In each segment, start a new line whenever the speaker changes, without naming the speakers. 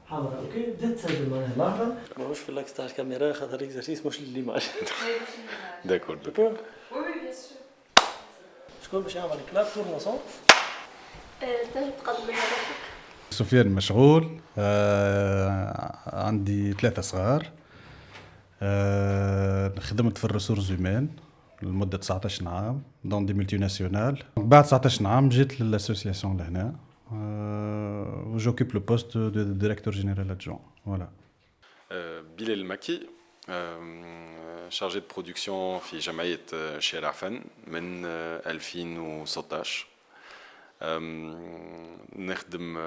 حاضر اوكي بدات تسجل معنا لحظه ماهوش في اللاكس تاع الكاميرا خاطر اكزرسيس مش ليماج
داكور
داكور شكون باش يعمل كلاب تورنوسون
تنجم تقدم لنا روحك.
سفيان مشغول، عندي 3 صغار، خدمت في الريسورس هيومان لمدة 19 عام دون دي ملتي ناسيونال. بعد 19 عام جيت للاسوسياسيون لهنا وجوكيب لو بوست دو ديريكتور جينيرال ادجون. فوالا.
بلال المكي، شارجي دو برودكسيون في جمعية شارع فن من 2016. نخدم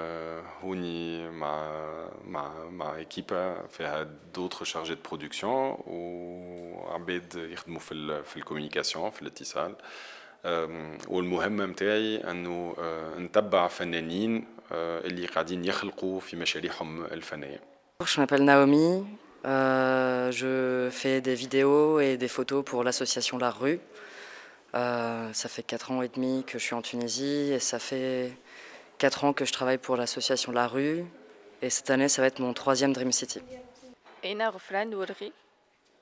هوني مع ايكيبا فيها دوتر شارجي دو برودكسيون وعباد يخدموا في الكوميونيكاسيون في الاتصال. والمهمة متاعي انه نتبع فنانين اللي قاعدين يخلقوا في مشاريعهم الفنية.
Je m'appelle Naomi, je fais des vidéos et des photos pour l'association La Rue. Ça fait 4 ans et demi que je suis en Tunisie et ça fait 4 ans que je travaille pour l'association La Rue. Et cette année, ça va être mon 3e Dream City.
أنا غفران ورغي،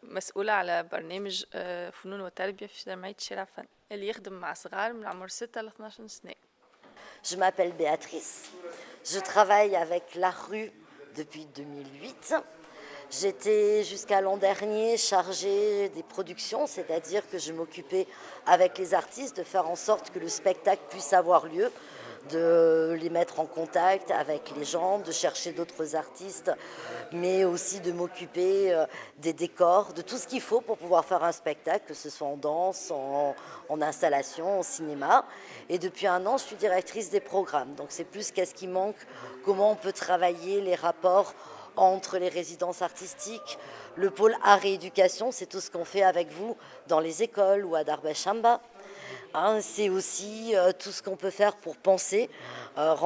مسؤولة على برنامج فنون وتربية في جمعية شارع فن اللي يخدم مع صغار من عمر 6 ل 12 سنة.
Je m'appelle Béatrice, je travaille avec La Rue depuis 2008. J'étais jusqu'à l'an dernier chargée des productions, c'est-à-dire que je m'occupais avec les artistes de faire en sorte que le spectacle puisse avoir lieu, de les mettre en contact avec les gens, de chercher d'autres artistes, mais aussi de m'occuper des décors, de tout ce qu'il faut pour pouvoir faire un spectacle, que ce soit en danse, en installation, en cinéma. Et depuis un an, je suis directrice des programmes. Donc c'est plus qu'est-ce qui manque, comment on peut travailler les rapports entre les résidences artistiques, le pôle art et éducation, c'est tout ce qu'on fait avec vous dans les écoles ou à Darbashamba. C'est aussi tout ce qu'on peut faire pour penser,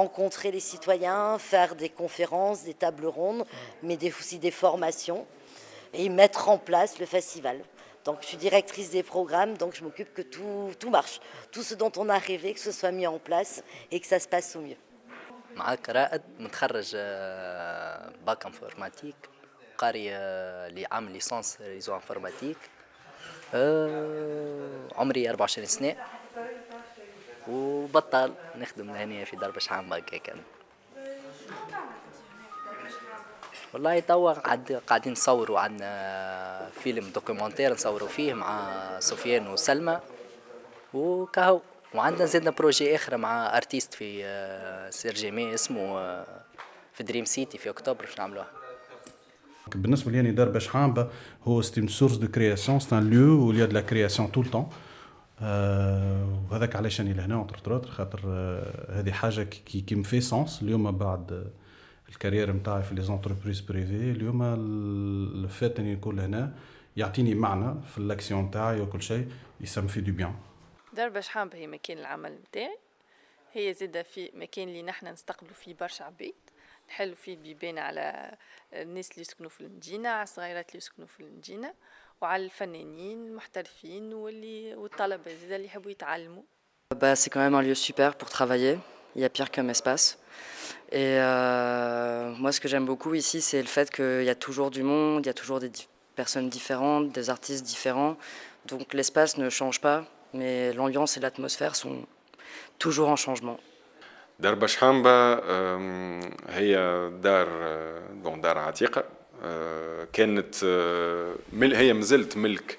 rencontrer les citoyens, faire des conférences, des tables rondes, mais aussi des formations et mettre en place le festival. Donc je suis directrice des programmes, donc je m'occupe que tout marche, tout ce dont on a rêvé, que ce soit mis en place et que ça se passe au mieux.
معاك رائد متخرج باك انفورماتيك قاري لعام ليسانس ريزو انفورماتيك عمري 24 سنة وبطل نخدم هنا في درب شحام هكاك. والله توا قاعدين نصوروا عندنا فيلم دوكيومنتير نصوروا فيه مع سفيان وسلمى وكهو وعندنا زدنا بروجي اخر مع ارتيست في سيرجيمي اسمه في دريم سيتي في اكتوبر باش نعملوها.
بالنسبه لي دار باش حامبه هو ستيم سورس دو كرياسيون سي ان ليو où il y a de la création tout le temps. وهذاك علاش راني لهنا اونتر خاطر هذه حاجه كي مفي سونس اليوم بعد الكارير نتاعي في لي زونتربريز بريفي. اليوم الفات اني نكون هنا يعطيني معنى في الاكسيون تاعي وكل شيء يسمى في دو بيان.
درب شحامبة هي مكان العمل متاعي، هي زادة في مكان اللي نحن نستقبلوا فيه برشا عباد، نحلوا فيه بيبان على الناس اللي يسكنوا في المدينة، على الصغيرات اللي يسكنوا في المدينة، وعلى الفنانين المحترفين والطلبة زادة اللي يحبوا يتعلموا.
C'est quand même un lieu super pour travailler, il y a pire comme espace. Et moi ce que j'aime beaucoup ici c'est le fait qu'il y a toujours du monde, il y a toujours des personnes différentes, des artistes différents, donc l'espace ne change pas. Mais l'ambiance et l'atmosphère sont toujours en changement.
دار باشحامبا هي دار عتيقة، كانت هي مازالت ملك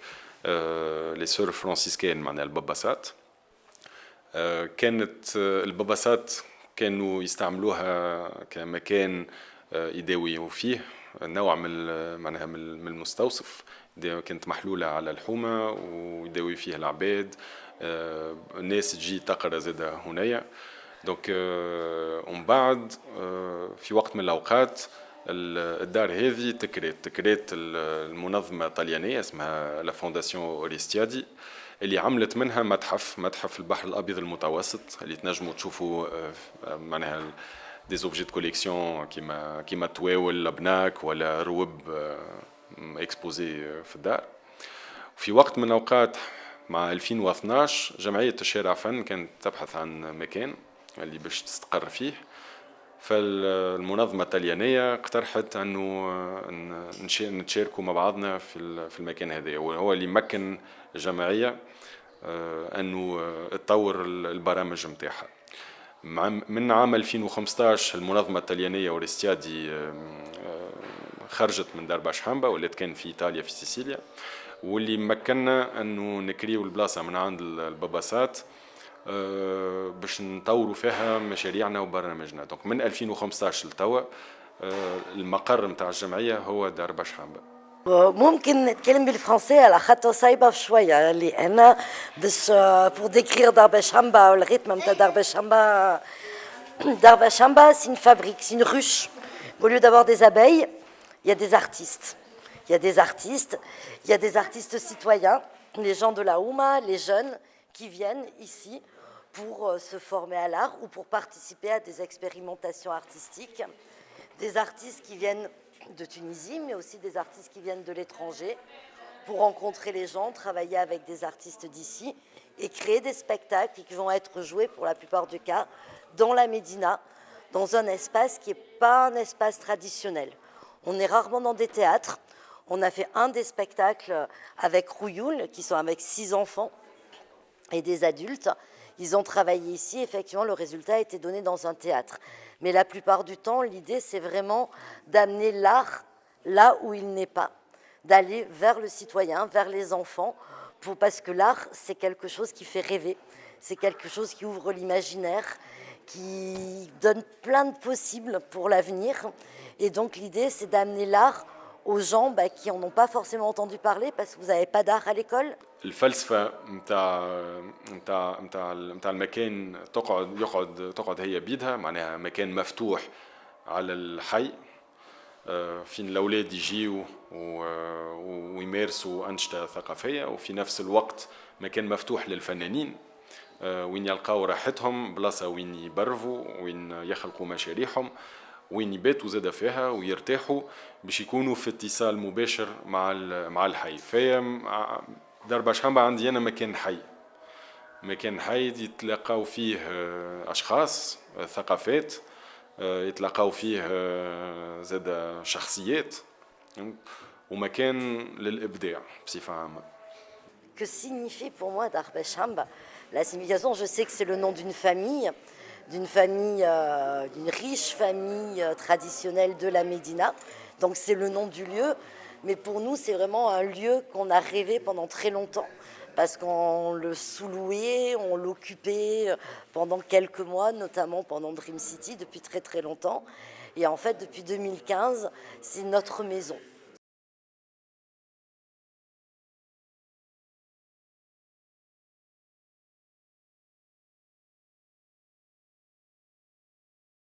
لي سور فرانسيسكان معناها الباباسات. كانت الباباسات كانوا يستعملوها كمكان يداويوا فيه نوع معناها من المستوصف. كانت محلولة على الحومة ويداوي فيها العباد، الناس تجي تقرا زادة هنايا. دونك ومن بعد في وقت من الأوقات الدار هذه تكريت المنظمة طليانية اسمها لا فونداسيون أوريستيادي اللي عملت منها متحف البحر الأبيض المتوسط اللي تنجموا تشوفوا معناها دي زوبجي دو كوليكسيون كيما تواول لبناك ولا روب اكسبوزي في الدار. في وقت من الأوقات مع 2012 جمعية الشارع فن كانت تبحث عن مكان اللي باش تستقر فيه، فالمنظمة الطليانية اقترحت أنه نتشاركوا مع بعضنا في المكان هذا، وهو اللي يمكن الجمعية أنه تطور البرامج متاعها. من عام 2015 المنظمة الطليانية وريستيادي خرجت من دار باشحامبا ولات كان في إيطاليا في سيسيليا، واللي مكننا أنه نكريو البلاصة من عند الباباسات باش نطوروا فيها مشاريعنا وبرنامجنا. دونك من 2015 لتوا المقر متاع الجمعية هو دار باشحامبا.
ممكن نتكلم بالفرنسي على خاطر صعيبة شوية، لأن باش pour décrire دار باشحامبا والريتم متاع دار باشحامبا. دار باشحامبا c'est une fabrique, c'est une ruche. Au lieu d'avoir des abeilles, il y a des artistes. Il y a des artistes, il y a des artistes citoyens, les gens de la Houma, les jeunes qui viennent ici pour se former à l'art ou pour participer à des expérimentations artistiques. Des artistes qui viennent de Tunisie, mais aussi des artistes qui viennent de l'étranger pour rencontrer les gens, travailler avec des artistes d'ici et créer des spectacles qui vont être joués pour la plupart du cas dans la Médina, dans un espace qui n'est pas un espace traditionnel. On est rarement dans des théâtres. On a fait un des spectacles avec Rouyoul, qui sont avec 6 enfants et des adultes. Ils ont travaillé ici. Effectivement, le résultat a été donné dans un théâtre. Mais la plupart du temps, l'idée, c'est vraiment d'amener l'art là où il n'est pas, d'aller vers le citoyen, vers les enfants, parce que l'art, c'est quelque chose qui fait rêver, c'est quelque chose qui ouvre l'imaginaire, qui donne plein de possibles pour l'avenir. Et donc, l'idée, c'est d'amener l'art aux gens qui n'en ont pas forcément entendu parler parce que vous n'avez pas d'art à l'école.
الفلسفة متاع المكان تقعد هي بيدها، معناها مكان مفتوح على الحي فين الأولاد يجيوا ويمارسوا أنشطة ثقافية، وفي نفس الوقت مكان مفتوح للفنانين وين يلقاو راحتهم، بلاصة وين يبرفوا، وين يخلقوا مشاريعهم، وين يباتوا زاده فيها ويرتاحوا باش يكونوا في اتصال مباشر مع الحي. فهي دار باشحامبا عندي أنا مكان حي يتلاقاو فيه أشخاص، ثقافات، يتلاقاو فيه زاده شخصيات، ومكان للإبداع بصفة عامة.
Que signifie pour moi Dar Bashamba? La signification, je sais que c'est le nom d'une famille, d'une riche famille traditionnelle de la Médina. Donc c'est le nom du lieu, mais pour nous c'est vraiment un lieu qu'on a rêvé pendant très longtemps, parce qu'on le sous-louait, on l'occupait pendant quelques mois, notamment pendant Dream City depuis très très longtemps. Et en fait depuis 2015, c'est notre maison.